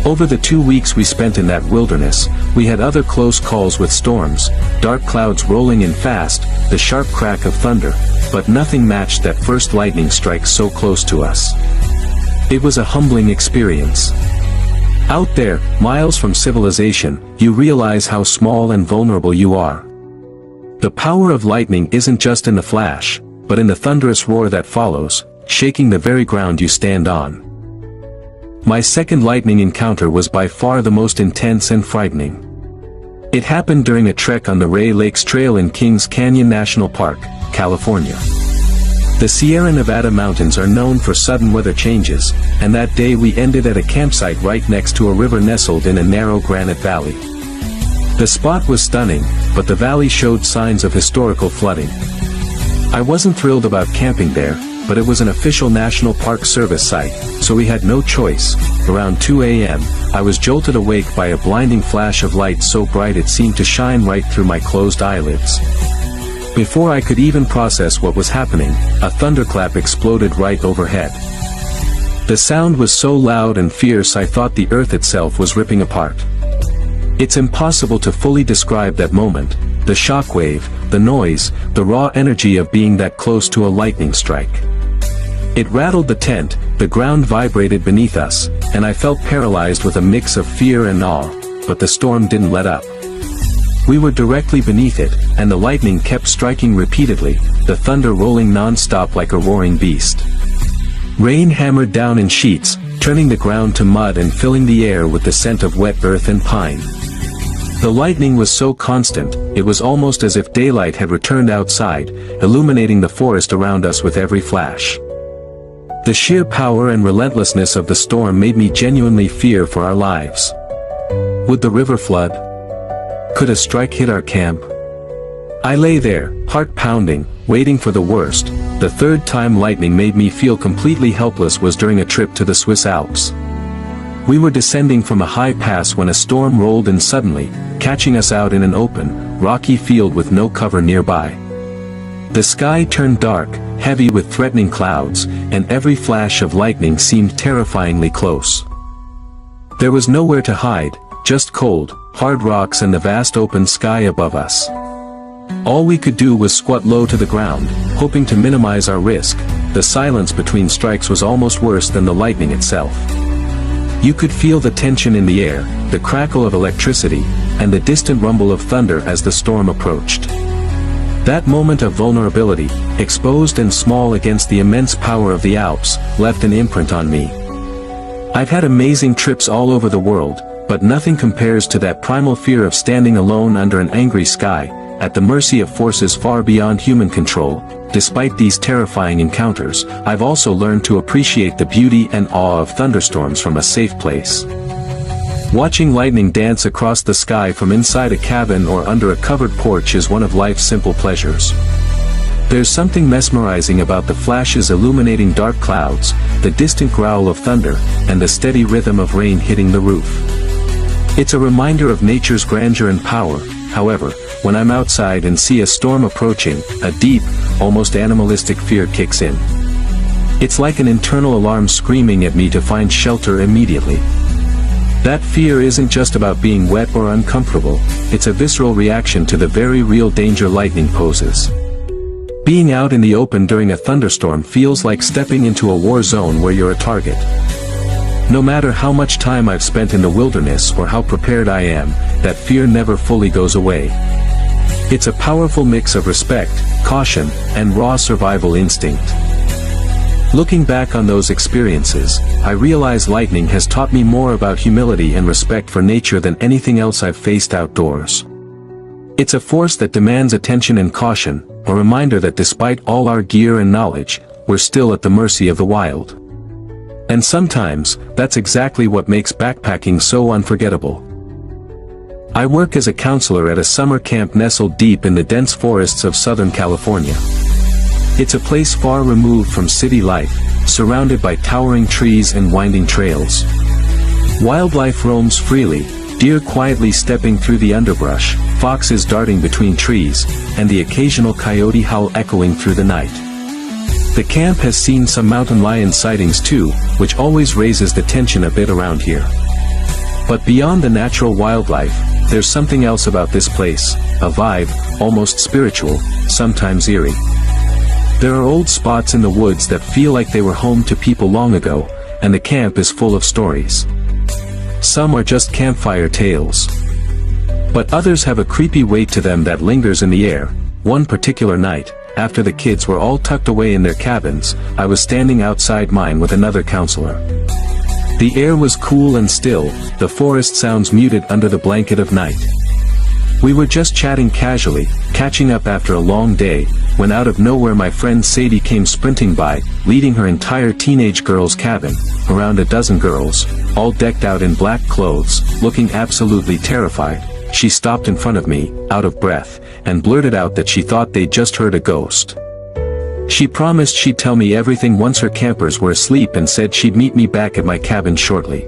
Over the 2 weeks we spent in that wilderness, we had other close calls with storms, dark clouds rolling in fast, the sharp crack of thunder, but nothing matched that first lightning strike so close to us. It was a humbling experience. Out there, miles from civilization, you realize how small and vulnerable you are. The power of lightning isn't just in the flash, but in the thunderous roar that follows, shaking the very ground you stand on. My second lightning encounter was by far the most intense and frightening. It happened during a trek on the Ray Lakes Trail in Kings Canyon National Park, California. The Sierra Nevada mountains are known for sudden weather changes, and that day we ended at a campsite right next to a river nestled in a narrow granite valley. The spot was stunning, but the valley showed signs of historical flooding. I wasn't thrilled about camping there, but it was an official National Park Service site, so we had no choice. Around 2 a.m., I was jolted awake by a blinding flash of light so bright it seemed to shine right through my closed eyelids. Before I could even process what was happening, a thunderclap exploded right overhead. The sound was so loud and fierce I thought the earth itself was ripping apart. It's impossible to fully describe that moment, the shockwave, the noise, the raw energy of being that close to a lightning strike. It rattled the tent, the ground vibrated beneath us, and I felt paralyzed with a mix of fear and awe, but the storm didn't let up. We were directly beneath it, and the lightning kept striking repeatedly, the thunder rolling non-stop like a roaring beast. Rain hammered down in sheets, turning the ground to mud and filling the air with the scent of wet earth and pine. The lightning was so constant, it was almost as if daylight had returned outside, illuminating the forest around us with every flash. The sheer power and relentlessness of the storm made me genuinely fear for our lives. Would the river flood? Could a strike hit our camp? I lay there, heart pounding, waiting for the worst. The third time lightning made me feel completely helpless was during a trip to the Swiss Alps. We were descending from a high pass when a storm rolled in suddenly, catching us out in an open, rocky field with no cover nearby. The sky turned dark, heavy with threatening clouds, and every flash of lightning seemed terrifyingly close. There was nowhere to hide, just cold, hard rocks and the vast open sky above us. All we could do was squat low to the ground, hoping to minimize our risk. The silence between strikes was almost worse than the lightning itself. You could feel the tension in the air, the crackle of electricity, and the distant rumble of thunder as the storm approached. That moment of vulnerability, exposed and small against the immense power of the Alps, left an imprint on me. I've had amazing trips all over the world, but nothing compares to that primal fear of standing alone under an angry sky, at the mercy of forces far beyond human control. Despite these terrifying encounters, I've also learned to appreciate the beauty and awe of thunderstorms from a safe place. Watching lightning dance across the sky from inside a cabin or under a covered porch is one of life's simple pleasures. There's something mesmerizing about the flashes illuminating dark clouds, the distant growl of thunder, and the steady rhythm of rain hitting the roof. It's a reminder of nature's grandeur and power. However, when I'm outside and see a storm approaching, a deep, almost animalistic fear kicks in. It's like an internal alarm screaming at me to find shelter immediately. That fear isn't just about being wet or uncomfortable, it's a visceral reaction to the very real danger lightning poses. Being out in the open during a thunderstorm feels like stepping into a war zone where you're a target. No matter how much time I've spent in the wilderness or how prepared I am, that fear never fully goes away. It's a powerful mix of respect, caution, and raw survival instinct. Looking back on those experiences, I realize lightning has taught me more about humility and respect for nature than anything else I've faced outdoors. It's a force that demands attention and caution, a reminder that despite all our gear and knowledge, we're still at the mercy of the wild. And sometimes, that's exactly what makes backpacking so unforgettable. I work as a counselor at a summer camp nestled deep in the dense forests of Southern California. It's a place far removed from city life, surrounded by towering trees and winding trails. Wildlife roams freely, deer quietly stepping through the underbrush, foxes darting between trees, and the occasional coyote howl echoing through the night. The camp has seen some mountain lion sightings too, which always raises the tension a bit around here. But beyond the natural wildlife, there's something else about this place, a vibe, almost spiritual, sometimes eerie. There are old spots in the woods that feel like they were home to people long ago, and the camp is full of stories. Some are just campfire tales. But others have a creepy weight to them that lingers in the air. One particular night, after the kids were all tucked away in their cabins, I was standing outside mine with another counselor. The air was cool and still, the forest sounds muted under the blanket of night. We were just chatting casually, catching up after a long day, when out of nowhere my friend Sadie came sprinting by, leading her entire teenage girls' cabin, around a dozen girls, all decked out in black clothes, looking absolutely terrified. She stopped in front of me, out of breath, and blurted out that she thought they'd just heard a ghost. She promised she'd tell me everything once her campers were asleep and said she'd meet me back at my cabin shortly.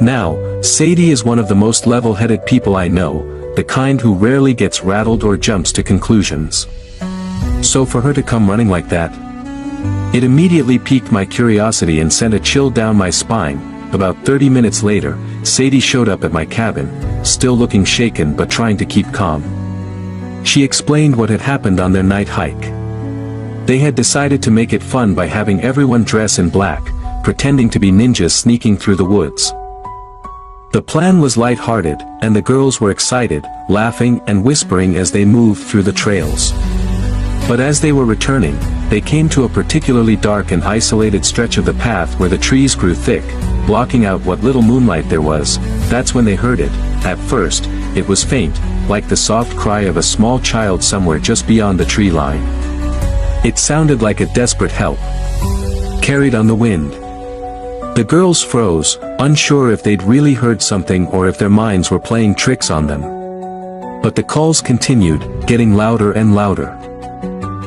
Now, Sadie is one of the most level-headed people I know, the kind who rarely gets rattled or jumps to conclusions. So for her to come running like that, it immediately piqued my curiosity and sent a chill down my spine. About 30 minutes later, Sadie showed up at my cabin, still looking shaken but trying to keep calm. She explained what had happened on their night hike. They had decided to make it fun by having everyone dress in black, pretending to be ninjas sneaking through the woods. The plan was light-hearted, and the girls were excited, laughing and whispering as they moved through the trails. But as they were returning, they came to a particularly dark and isolated stretch of the path where the trees grew thick, blocking out what little moonlight there was. That's when they heard it. At first, it was faint, like the soft cry of a small child somewhere just beyond the tree line. It sounded like a desperate help, carried on the wind. The girls froze, unsure if they'd really heard something or if their minds were playing tricks on them. But the calls continued, getting louder and louder.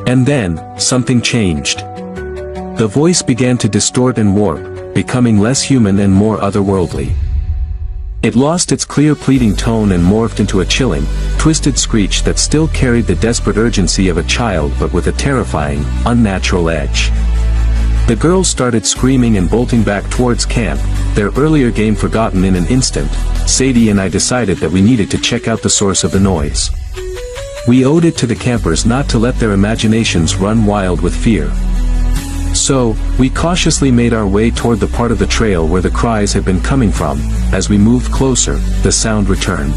And then, something changed. The voice began to distort and warp, becoming less human and more otherworldly. It lost its clear pleading tone and morphed into a chilling, twisted screech that still carried the desperate urgency of a child but with a terrifying, unnatural edge. The girls started screaming and bolting back towards camp, their earlier game forgotten in an instant. Sadie and I decided that we needed to check out the source of the noise. We owed it to the campers not to let their imaginations run wild with fear. So, we cautiously made our way toward the part of the trail where the cries had been coming from. As we moved closer, the sound returned.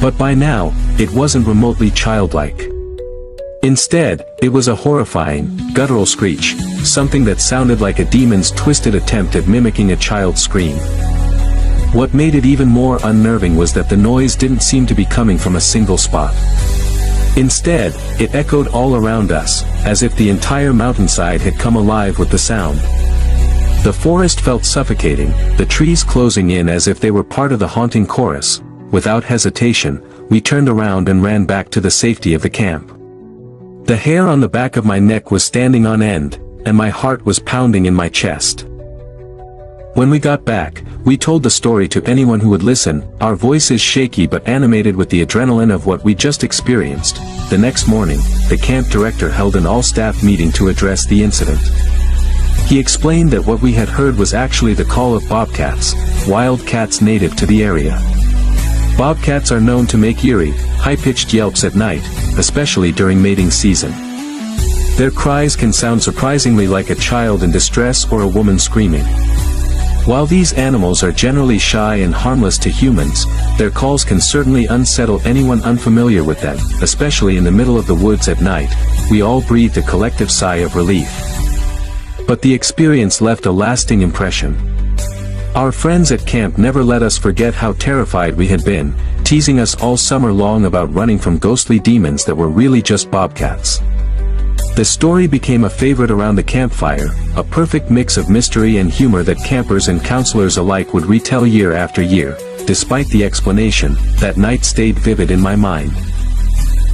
But by now, it wasn't remotely childlike. Instead, it was a horrifying, guttural screech, something that sounded like a demon's twisted attempt at mimicking a child's scream. What made it even more unnerving was that the noise didn't seem to be coming from a single spot. Instead, it echoed all around us, as if the entire mountainside had come alive with the sound. The forest felt suffocating, the trees closing in as if they were part of the haunting chorus. Without hesitation, we turned around and ran back to the safety of the camp. The hair on the back of my neck was standing on end, and my heart was pounding in my chest. When we got back, we told the story to anyone who would listen, our voices shaky but animated with the adrenaline of what we just experienced. The next morning, the camp director held an all-staff meeting to address the incident. He explained that what we had heard was actually the call of bobcats, wild cats native to the area. Bobcats are known to make eerie, high-pitched yelps at night, especially during mating season. Their cries can sound surprisingly like a child in distress or a woman screaming. While these animals are generally shy and harmless to humans, their calls can certainly unsettle anyone unfamiliar with them, especially in the middle of the woods at night. We all breathed a collective sigh of relief. But the experience left a lasting impression. Our friends at camp never let us forget how terrified we had been, teasing us all summer long about running from ghostly demons that were really just bobcats. The story became a favorite around the campfire, a perfect mix of mystery and humor that campers and counselors alike would retell year after year. Despite the explanation, that night stayed vivid in my mind.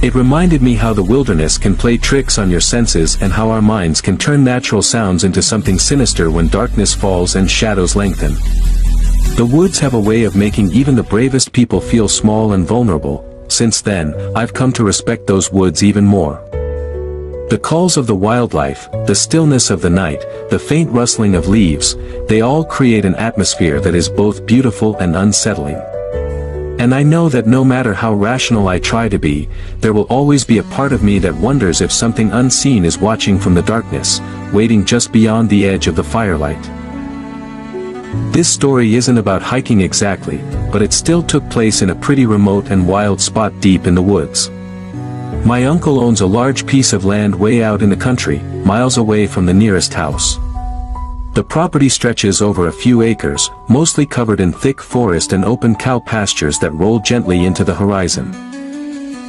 It reminded me how the wilderness can play tricks on your senses and how our minds can turn natural sounds into something sinister when darkness falls and shadows lengthen. The woods have a way of making even the bravest people feel small and vulnerable. Since then, I've come to respect those woods even more. The calls of the wildlife, the stillness of the night, the faint rustling of leaves, they all create an atmosphere that is both beautiful and unsettling. And I know that no matter how rational I try to be, there will always be a part of me that wonders if something unseen is watching from the darkness, waiting just beyond the edge of the firelight. This story isn't about hiking exactly, but it still took place in a pretty remote and wild spot deep in the woods. My uncle owns a large piece of land way out in the country, miles away from the nearest house. The property stretches over a few acres, mostly covered in thick forest and open cow pastures that roll gently into the horizon.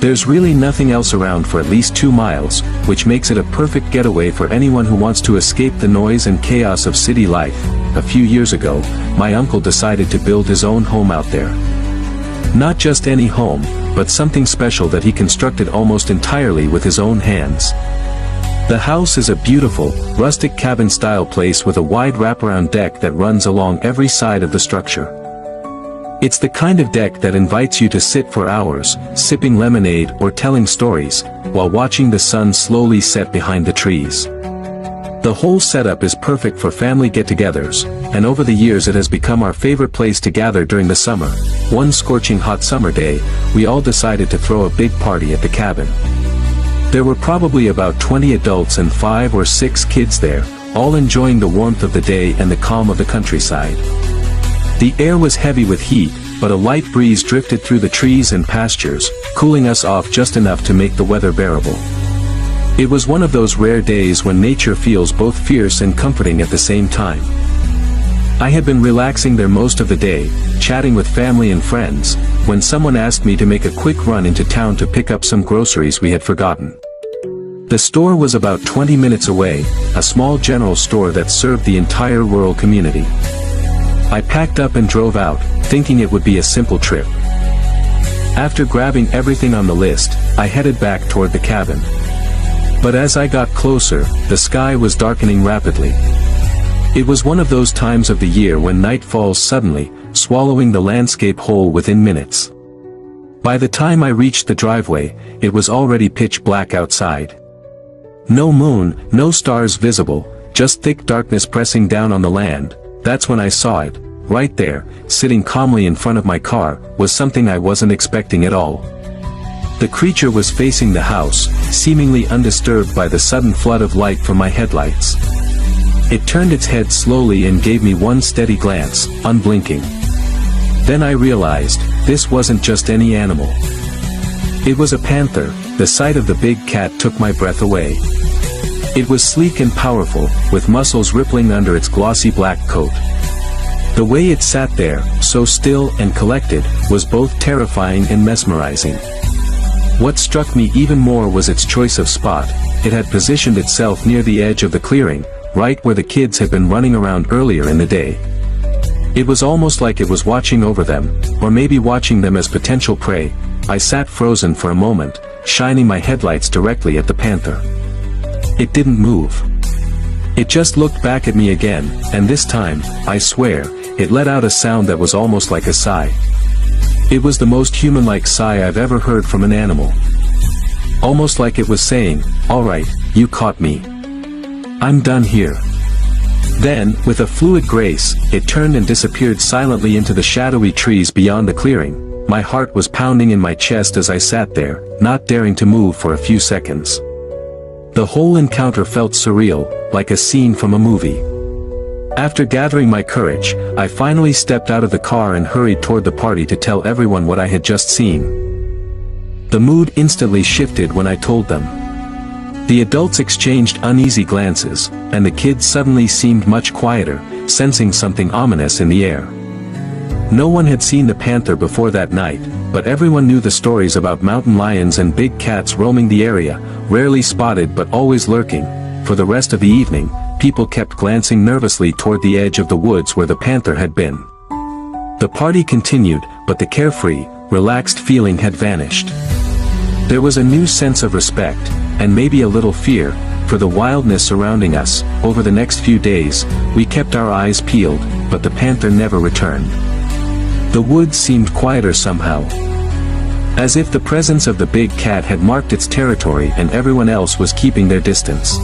There's really nothing else around for at least 2 miles, which makes it a perfect getaway for anyone who wants to escape the noise and chaos of city life. A few years ago, my uncle decided to build his own home out there. Not just any home, but something special that he constructed almost entirely with his own hands. The house is a beautiful, rustic cabin-style place with a wide wraparound deck that runs along every side of the structure. It's the kind of deck that invites you to sit for hours, sipping lemonade or telling stories, while watching the sun slowly set behind the trees. The whole setup is perfect for family get-togethers, and over the years it has become our favorite place to gather during the summer. One scorching hot summer day, we all decided to throw a big party at the cabin. There were probably about 20 adults and 5 or 6 kids there, all enjoying the warmth of the day and the calm of the countryside. The air was heavy with heat, but a light breeze drifted through the trees and pastures, cooling us off just enough to make the weather bearable. It was one of those rare days when nature feels both fierce and comforting at the same time. I had been relaxing there most of the day, chatting with family and friends, when someone asked me to make a quick run into town to pick up some groceries we had forgotten. The store was about 20 minutes away, a small general store that served the entire rural community. I packed up and drove out, thinking it would be a simple trip. After grabbing everything on the list, I headed back toward the cabin. But as I got closer, the sky was darkening rapidly. It was one of those times of the year when night falls suddenly, swallowing the landscape whole within minutes. By the time I reached the driveway, it was already pitch black outside. No moon, no stars visible, just thick darkness pressing down on the land. That's when I saw it. Right there, sitting calmly in front of my car, was something I wasn't expecting at all. The creature was facing the house, seemingly undisturbed by the sudden flood of light from my headlights. It turned its head slowly and gave me one steady glance, unblinking. Then I realized, this wasn't just any animal. It was a panther. The sight of the big cat took my breath away. It was sleek and powerful, with muscles rippling under its glossy black coat. The way it sat there, so still and collected, was both terrifying and mesmerizing. What struck me even more was its choice of spot. It had positioned itself near the edge of the clearing, right where the kids had been running around earlier in the day. It was almost like it was watching over them, or maybe watching them as potential prey. I sat frozen for a moment, shining my headlights directly at the panther. It didn't move. It just looked back at me again, and this time, I swear, it let out a sound that was almost like a sigh. It was the most human-like sigh I've ever heard from an animal. Almost like it was saying, "All right, you caught me. I'm done here." Then, with a fluid grace, it turned and disappeared silently into the shadowy trees beyond the clearing. My heart was pounding in my chest as I sat there, not daring to move for a few seconds. The whole encounter felt surreal, like a scene from a movie. After gathering my courage, I finally stepped out of the car and hurried toward the party to tell everyone what I had just seen. The mood instantly shifted when I told them. The adults exchanged uneasy glances, and the kids suddenly seemed much quieter, sensing something ominous in the air. No one had seen the panther before that night, but everyone knew the stories about mountain lions and big cats roaming the area, rarely spotted but always lurking. For the rest of the evening, people kept glancing nervously toward the edge of the woods where the panther had been. The party continued, but the carefree, relaxed feeling had vanished. There was a new sense of respect, and maybe a little fear, for the wildness surrounding us. Over the next few days, we kept our eyes peeled, but the panther never returned. The woods seemed quieter somehow. As if the presence of the big cat had marked its territory and everyone else was keeping their distance.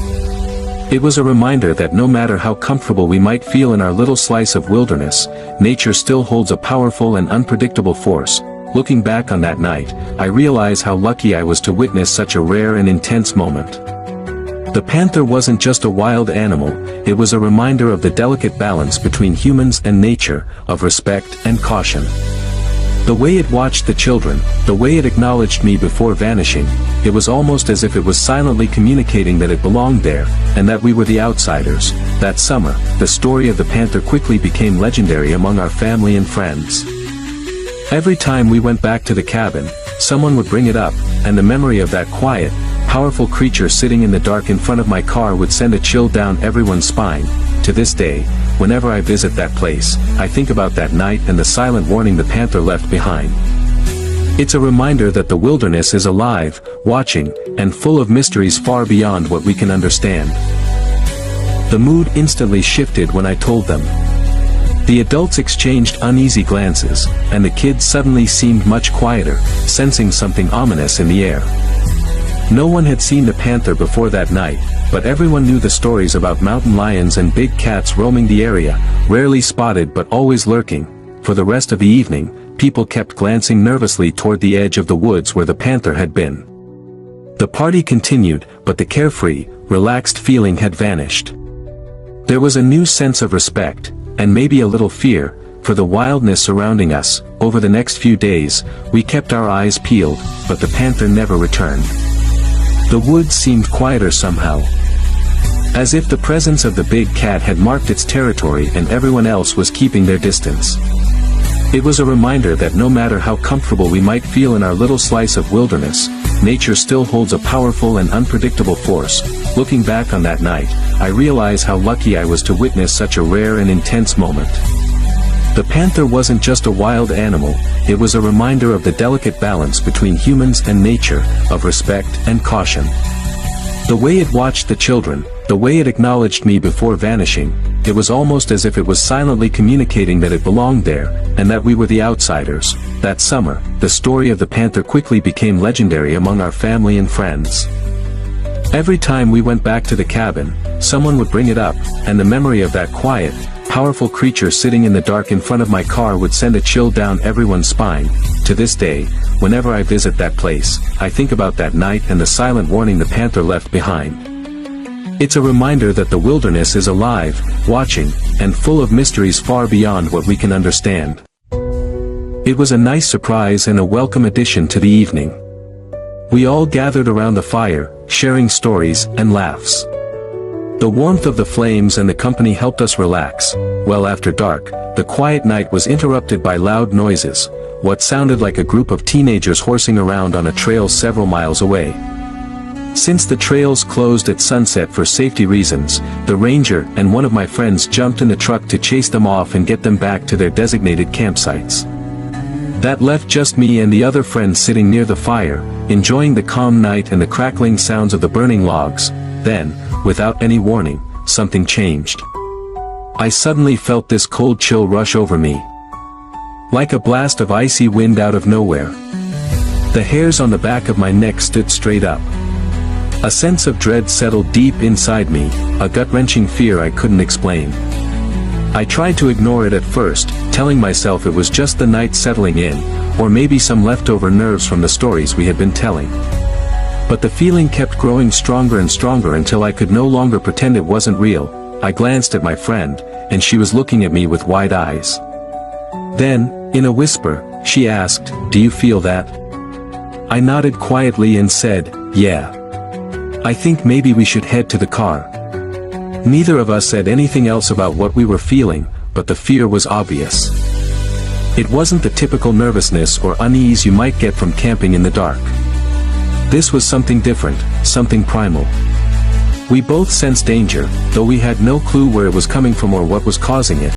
It was a reminder that no matter how comfortable we might feel in our little slice of wilderness, nature still holds a powerful and unpredictable force. Looking back on that night, I realize how lucky I was to witness such a rare and intense moment. The panther wasn't just a wild animal, it was a reminder of the delicate balance between humans and nature, of respect and caution. The way it watched the children, the way it acknowledged me before vanishing, it was almost as if it was silently communicating that it belonged there, and that we were the outsiders. That summer, the story of the panther quickly became legendary among our family and friends. Every time we went back to the cabin, someone would bring it up, and the memory of that quiet, powerful creature sitting in the dark in front of my car would send a chill down everyone's spine. To this day, whenever I visit that place, I think about that night and the silent warning the panther left behind. It's a reminder that the wilderness is alive, watching, and full of mysteries far beyond what we can understand. The mood instantly shifted when I told them. The adults exchanged uneasy glances, and the kids suddenly seemed much quieter, sensing something ominous in the air. No one had seen the panther before that night, but everyone knew the stories about mountain lions and big cats roaming the area, rarely spotted but always lurking. For the rest of the evening, people kept glancing nervously toward the edge of the woods where the panther had been. The party continued, but the carefree, relaxed feeling had vanished. There was a new sense of respect, and maybe a little fear, for the wildness surrounding us. Over the next few days, we kept our eyes peeled, but the panther never returned. The woods seemed quieter somehow, as if the presence of the big cat had marked its territory and everyone else was keeping their distance. It was a reminder that no matter how comfortable we might feel in our little slice of wilderness, nature still holds a powerful and unpredictable force. Looking back on that night, I realize how lucky I was to witness such a rare and intense moment. The panther wasn't just a wild animal, it was a reminder of the delicate balance between humans and nature, of respect and caution. The way it watched the children, the way it acknowledged me before vanishing, it was almost as if it was silently communicating that it belonged there, and that we were the outsiders. That summer, the story of the panther quickly became legendary among our family and friends. Every time we went back to the cabin, someone would bring it up, and the memory of that quiet, powerful creature sitting in the dark in front of my car would send a chill down everyone's spine. To this day, whenever I visit that place, I think about that night and the silent warning the panther left behind. It's a reminder that the wilderness is alive, watching, and full of mysteries far beyond what we can understand. It was a nice surprise and a welcome addition to the evening. We all gathered around the fire, sharing stories and laughs. The warmth of the flames and the company helped us relax. Well, after dark, the quiet night was interrupted by loud noises, what sounded like a group of teenagers horsing around on a trail several miles away. Since the trails closed at sunset for safety reasons, the ranger and one of my friends jumped in the truck to chase them off and get them back to their designated campsites. That left just me and the other friends sitting near the fire, enjoying the calm night and the crackling sounds of the burning logs. Then, without any warning, something changed. I suddenly felt this cold chill rush over me, like a blast of icy wind out of nowhere. The hairs on the back of my neck stood straight up. A sense of dread settled deep inside me, a gut-wrenching fear I couldn't explain. I tried to ignore it at first, telling myself it was just the night settling in, or maybe some leftover nerves from the stories we had been telling. But the feeling kept growing stronger and stronger until I could no longer pretend it wasn't real. I glanced at my friend, and she was looking at me with wide eyes. Then, in a whisper, she asked, "Do you feel that?" I nodded quietly and said, "Yeah. I think maybe we should head to the car." Neither of us said anything else about what we were feeling, but the fear was obvious. It wasn't the typical nervousness or unease you might get from camping in the dark. This was something different, something primal. We both sensed danger, though we had no clue where it was coming from or what was causing it.